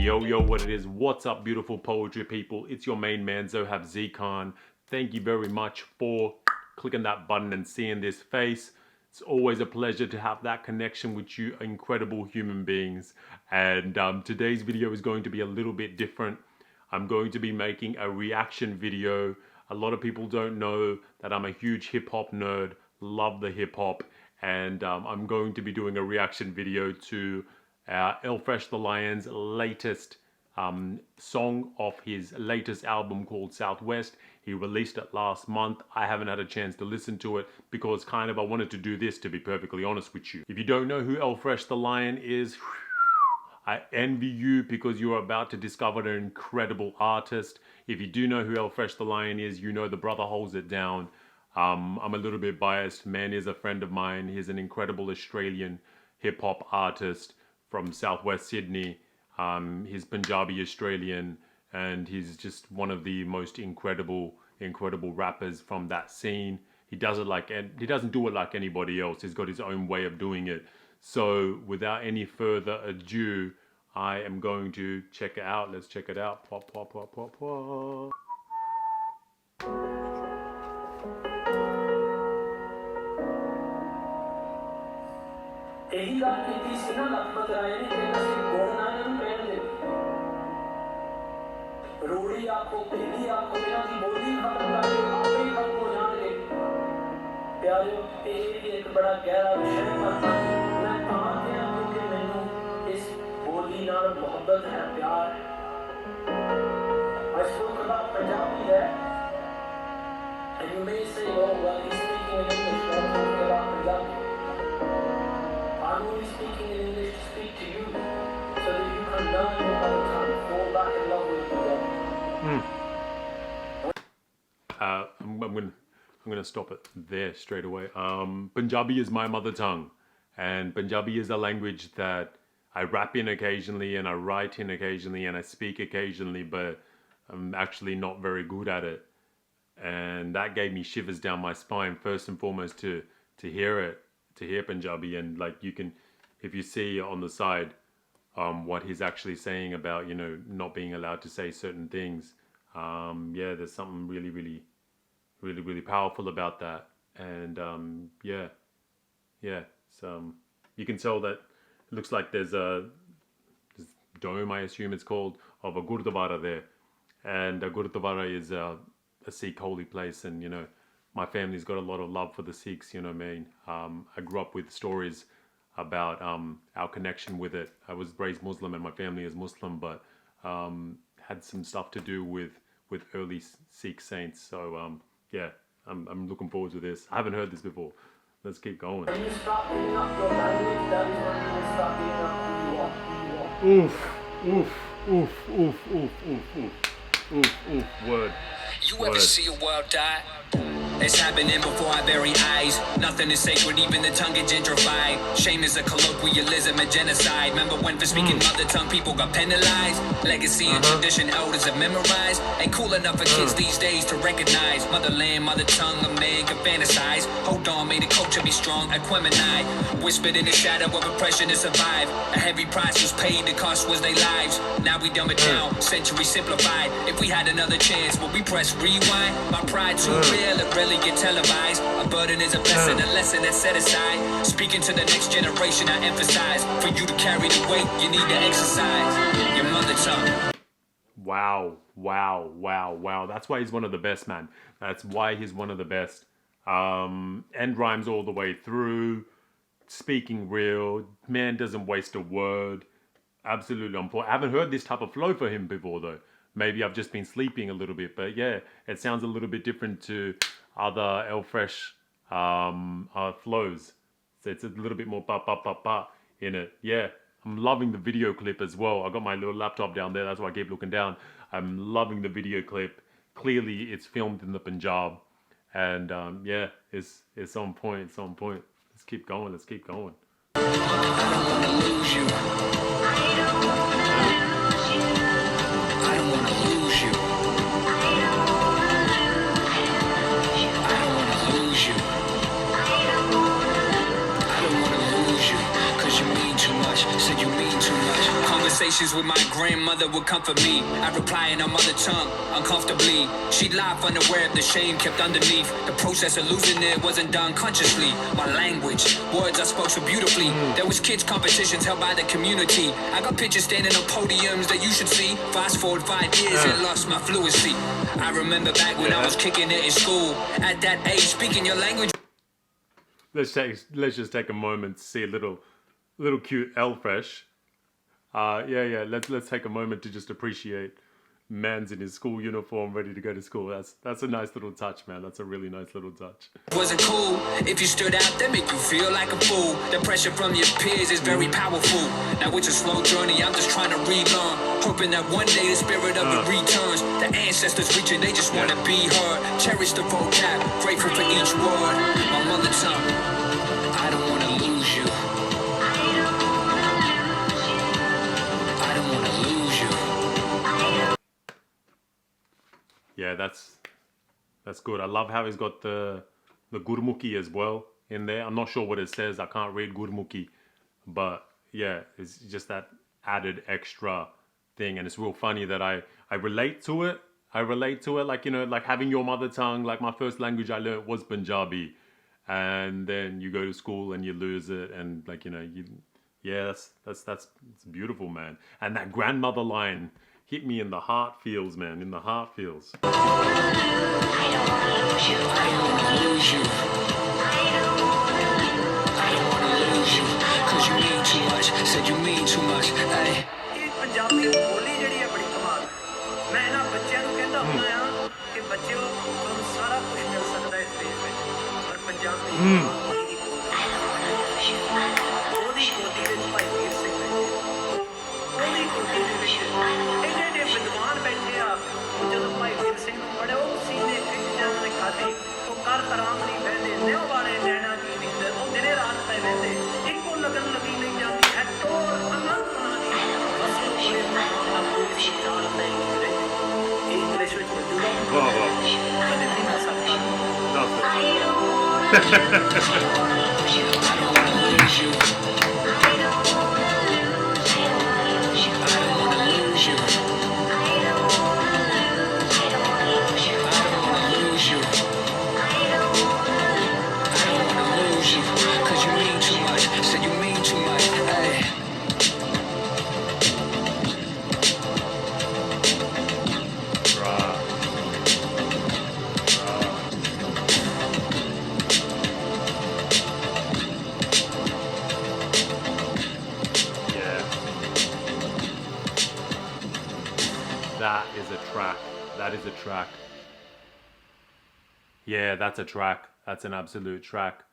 Yo, what it is? What's up, beautiful poetry people? It's your main man, Zohab Zee Khan. Thank you very much for clicking that button and seeing this face. It's always a pleasure to have that connection with you incredible human beings. And today's video is going to be a little bit different. I'm going to be making a reaction video. A lot of people don't know that I'm a huge hip-hop nerd, love the hip-hop, and I'm going to be doing a reaction video to Elfresh the Lion's latest song off his latest album called Southwest. He released it last month. I haven't had a chance to listen to it because I wanted to do this, to be perfectly honest with you. If you don't know who Elfresh the Lion is, I envy you because you're about to discover an incredible artist. If you do know who Elfresh the Lion is, you know the brother holds it down. I'm a little bit biased. Man is a friend of mine. He's an incredible Australian hip-hop artist from Southwest Sydney. He's Punjabi Australian, and he's just one of the most incredible rappers from that scene. He doesn't do it like anybody else. He's got his own way of doing it. So without any further ado, I am going to check it out. Let's check it out. Pop, pop, pop, pop, pop. ਇਹੀ ਗੱਲ ਕੀਤੀ ਸੀ ਨਾ ਲਖਪਤ ਰਾਏ ਨੇ ਕਿ ਅਸੀਂ ਗੋਣਾ ਨੂੰ ਕਹਿਣ ਦੇ ਰੋੜੀ ਆਖੋ ਪੀਲੀ ਆਖੋ ਇਹਨਾਂ ਦੀ ਬੋਲੀ ਖਤਮ ਕਰਕੇ ਆਪੇ ਖਤਮ ਹੋ ਜਾਣਗੇ ਪਿਆਰਿਓ ਇਹ ਵੀ ਇੱਕ ਬੜਾ ਗਹਿਰਾ ਵਿਸ਼ਾ ਹੈ ਮੈਂ ਤਾਂ ਕਿਹਾ ਕਿਉਂਕਿ ਮੈਨੂੰ ਇਸ ਬੋਲੀ ਨਾਲ ਮੁਹੱਬਤ ਹੈ ਪਿਆਰ ਹੈ ਅਸ਼ੋਕ ਦਾ ਪੰਜਾਬੀ ਹੈ and you may say oh well he's speaking in English not talking about Punjabi. I'm only speaking in English to speak to you, so that you can learn your mother tongue, fall back in love with it. I'm gonna stop it there straight away. Punjabi is my mother tongue, and Punjabi is a language that I rap in occasionally, and I write in occasionally, and I speak occasionally, but I'm actually not very good at it. And that gave me shivers down my spine, first and foremost, to hear Punjabi. And like, you can, if you see on the side what he's actually saying about, you know, not being allowed to say certain things, yeah, there's something really powerful about that. And yeah, so you can tell that it looks like there's a dome, I assume it's called, of a gurdwara there. And a gurdwara is a Sikh holy place, and you know, my family's got a lot of love for the Sikhs, you know what I mean? I grew up with stories about our connection with it. I was raised Muslim and my family is Muslim, but had some stuff to do with early Sikh saints. So yeah, I'm looking forward to this. I haven't heard this before. Let's keep going. When you start picking up your language, that is when you will start picking up who you are. Word. You ever see a world die? It's happening before our very eyes. Nothing is sacred, even the tongue get gentrified. Shame is a colloquialism and genocide. Remember when for speaking mother tongue people got penalized? Legacy and tradition elders have memorized. Ain't cool enough for kids these days to recognize. Motherland, mother tongue, a man can fantasize. Hold on, may the culture be strong, Equimini. Whispered in the shadow of oppression to survive. A heavy price was paid, the cost was their lives. Now we dumb it down, century simplified. If we had another chance, would we press rewind? My pride too real, it really get televised. A burden is a blessing, a lesson that's set aside. Speaking to the next generation, I emphasize. For you to carry the weight, you need to exercise your mother tongue. Wow. That's why he's one of the best, man. That's why he's one of the best. End rhymes all the way through. Speaking real. Man doesn't waste a word. Absolutely on point. I haven't heard this type of flow for him before, though. Maybe I've just been sleeping a little bit, but yeah, it sounds a little bit different to other Elfresh flows. So it's a little bit more ba in it. Yeah, I'm loving the video clip as well. I got my little laptop down there, that's why I keep looking down. I'm loving the video clip. Clearly it's filmed in the Punjab, and yeah, it's on point. Let's keep going. I don't wanna lose you. conversations with my grandmother would comfort me. I reply in her mother tongue, uncomfortably. She'd laugh unaware of the shame kept underneath. The process of losing it wasn't done consciously. My language, words I spoke so beautifully. There was kids competitions held by the community. I got pictures standing on podiums that you should see. Fast forward 5 years and lost my fluency. I remember back when I was kicking it in school. At that age, speaking your language. Let's just take a moment to see a little cute L-Fresh. Let's take a moment to just appreciate man's in his school uniform ready to go to school. That's a nice little touch, man. That's a really nice little touch. Wasn't cool. If you stood out, that make you feel like a fool. The pressure from your peers is very powerful. Now it's a slow journey, I'm just trying to relearn. Hoping that one day the spirit of it returns. The ancestors reaching, they just want to be heard. Cherish the vocab, grateful for each word. My mother tongue, I don't want to lose you. I don't want to lose you. Yeah, that's good. I love how he's got the Gurmukhi as well in there. I'm not sure what it says. I can't read Gurmukhi, but yeah, it's just that added extra thing, and it's real funny that I relate to it. I relate to it, like, you know, like having your mother tongue. Like my first language I learned was Punjabi, and then you go to school and you lose it, and like, you know, that's it's beautiful, man. And that grandmother line hit me in the heart feels, man, in the heart feels. I don't want to lose you. I don't want to lose you. I don't want to lose you. Cause you mean too much. Said you mean too much. Hey. Punjabi ਬੋਲੀ ਜਿਹੜੀ ਹੈ ਬੜੀ ਕਮਾਲ। ਮੈਂ ਇਹਨਾਂ ਬੱਚਿਆਂ ਨੂੰ ਕਹਿੰਦਾ ਹੁੰਦਾ ਆ ਕਿ ਬੱਚਿਓ ਤੁਹਾਨੂੰ ਸਾਰਾ ਕੁਝ ਮਿਲ ਸਕਦਾ ਇਸ ਦੇਸ਼ ਵਿੱਚ, ਪਰ ਪੰਜਾਬੀ ਬੋਲੀ ਦੀ ਉਹਦੀ ਕੋਟੀ ਵਿੱਚ ਭਾਈ ਵੀਰ ਸਿੰਘ ਬੈਠੇ, ਉਹਦੀ ਕੋਟੀ ਦੇ ਵਿੱਚ ਐਡੇ ਐਡੇ ਵਿਦਵਾਨ ਬੈਠੇ ਆ। ਜਦੋਂ ਭਾਈ ਵੀਰ ਸਿੰਘ ਨੂੰ ਪੜ੍ਹਿਆ ਉਹ ਸੀਨੇ ਖਿੱਚ ਜਾਣ ਨੇ ਖਾਧੀ, ਉਹ ਕਰ ਕਰਾਮ ਨਹੀਂ ਬਹਿੰਦੇ, ਨਿਉ ਵਾਲੇ ਨੈਣਾ ਕੀ ਨੀਂਦ, ਉਹ ਦਿਨੇ ਰਾਤ ਪੈ ਬਹਿੰਦੇ, ਇੱਕੋ ਲਗਨ ਲੱਗੀ ਨਹੀਂ ਜਾਂਦੀ ਹੈ ਟੋਰ ਅਨੰਤ ਉਹਨਾਂ ਦੀ। English with Whoa. I didn't know something. Nothing. I don't want to lose you. I don't want to lose you. I don't want to lose you. I don't want to lose you. I don't want to lose you. I don't want to lose you. I don't want to lose you. Cause you mean too much. Said you mean too much. Hey. That is a track. That is a track. Yeah, that's a track. That's an absolute track.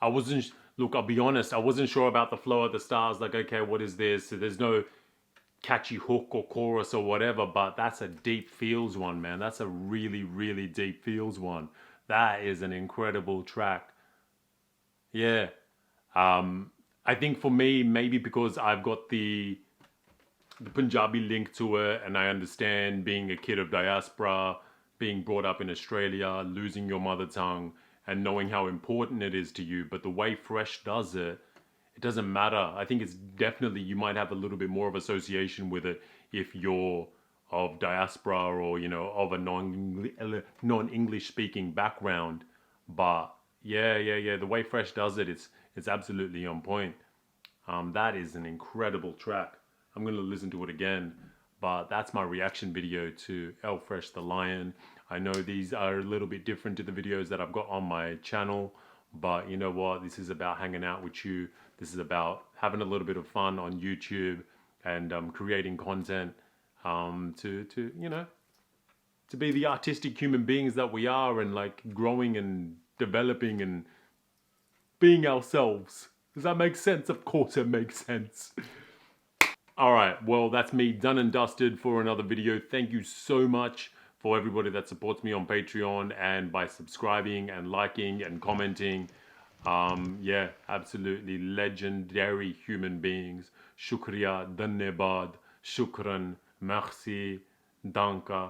Look, I'll be honest, I wasn't sure about the flow of the stars. Like, okay, what is this? There's no catchy hook or chorus or whatever, but that's a deep feels one, man. That's a really, really deep feels one. That is an incredible track. Yeah. I think for me, maybe because I've got the Punjabi link to it, and I understand being a kid of diaspora, being brought up in Australia, losing your mother tongue, and knowing how important it is to you. But the way Fresh does it, it doesn't matter. I think it's definitely, you might have a little bit more of association with it if you're of diaspora or, you know, of a non-English speaking background. But yeah, the way Fresh does it, it's absolutely on point. That is an incredible track. I'm going to listen to it again, but that's my reaction video to El Fresh the Lion. I know these are a little bit different to the videos that I've got on my channel, but you know what? This is about hanging out with you. This is about having a little bit of fun on YouTube and creating content to you know, to be the artistic human beings that we are, and like growing and developing and being ourselves. Does that make sense? Of course it makes sense. All right, well, that's me done and dusted for another video. Thank you so much for everybody that supports me on Patreon and by subscribing and liking and commenting. Yeah, absolutely legendary human beings. Shukriya, dhanyabad, shukran, merci, danka.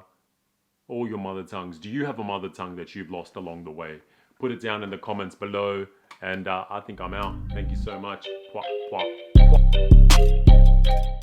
All your mother tongues. Do you have a mother tongue that you've lost along the way? Put it down in the comments below, and I think I'm out. Thank you so much. Pwah, pwah, pwah.